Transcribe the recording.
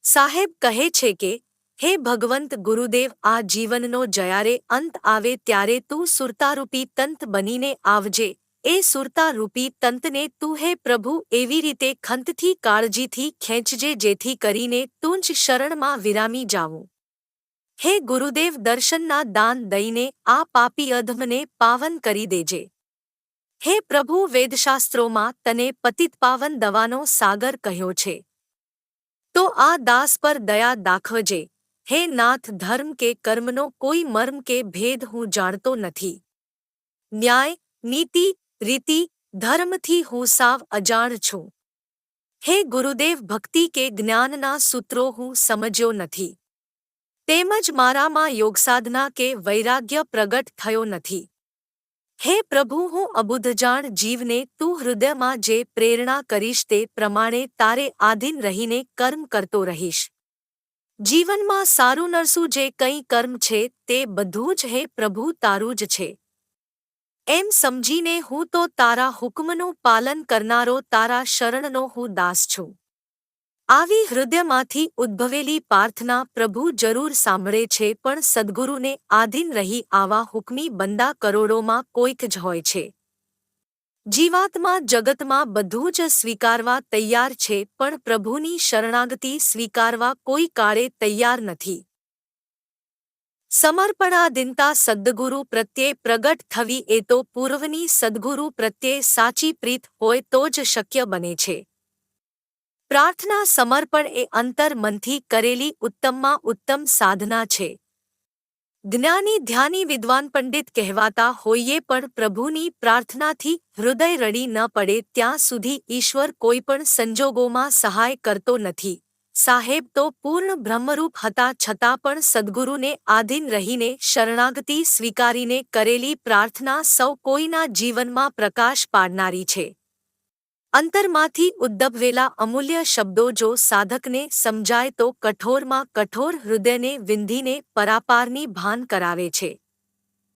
સાહેબ કહે છે કે, હે ભગવંત ગુરુદેવ, આ જીવનનો જ્યારે અંત આવે ત્યારે તું સુરતારૂપી તંત બનીને આવજે. એ સુરતારૂપી તંતને તું હે પ્રભુ એવી રીતે ખંતથી કાળજીથી ખેંચજે જેથી કરીને તું જ શરણમાં વિરામી જાઉં. હે ગુરુદેવ, દર્શનના દાન દઈને આ પાપી અધમને પાવન કરી દેજે. હે પ્રભુ, વેદશાસ્ત્રોમાં તને પતિતપાવન દવાનો સાગર કહ્યો છે. તો આ દાસ પર દયા દાખવજે. હે નાથ, ધર્મ કે કર્મનો કોઈ મર્મ કે ભેદ હું જાણતો નથી. ન્યાય, નીતિ, રીતિ, ધર્મથી હું સાવ અજાણ છું. હે ગુરુદેવ, ભક્તિ કે જ્ઞાનના સૂત્રો હું સમજ્યો નથી. તેમજ મારામાં યોગસાધના કે વૈરાગ્ય પ્રગટ થયો નથી. હે પ્રભુ, હું અબુધજાણ જીવને તું હૃદયમાં જે પ્રેરણા કરીશ તે પ્રમાણે તારે આધીન રહીને કર્મ કરતો રહીશ. જીવનમાં સારું નરસું જે કંઈ કર્મ છે તે બધું જ હે પ્રભુ તારું જ છે. એમ સમજીને હું તો તારા હુકમનું પાલન કરનારો તારા શરણનો હું દાસ છું. આવી હૃદયમાંથી ઉદ્ભવેલી પ્રાર્થના પ્રભુ જરૂર સાંભળે છે, પણ સદ્ગુરુને આધીન રહી આવા હુકમી બંદા કરોડોમાં કોઈક જ હોય છે. જીવાત્મા જગતમાં બધું જ સ્વીકારવા તૈયાર છે, પણ પ્રભુની શરણાગતિ સ્વીકારવા કોઈ કાળે તૈયાર નથી. સમર્પણાદિનતા સદ્ગુરુ પ્રત્યે પ્રગટ થવી એ તો પૂર્વની સદ્ગુરુ પ્રત્યે સાચી પ્રીત હોય તો જ શક્ય બને છે. પ્રાર્થના સમર્પણ એ અંતર મનથી કરેલી ઉત્તમમાં ઉત્તમ સાધના છે. જ્ઞાની ધ્યાની વિદ્વાન પંડિત કહેવાતા હોઈએ પણ પ્રભુની પ્રાર્થનાથી હૃદય રડી ન પડે ત્યાં સુધી ઈશ્વર કોઈપણ સંજોગોમાં સહાય કરતો નથી. સાહેબ તો પૂર્ણ બ્રહ્મરૂપ હતા છતાં પણ સદ્ગુરુને આધીન રહીને શરણાગતિ સ્વીકારીને કરેલી પ્રાર્થના સૌ કોઈના જીવનમાં પ્રકાશ પાડનારી છે. અંતરમાંથી ઉદ્દભવેલા અમૂલ્ય શબ્દો જો સાધકને સમજાય તો કઠોરમાં કઠોર હૃદયને વિંધીને પરાપારની ભાન કરાવે છે.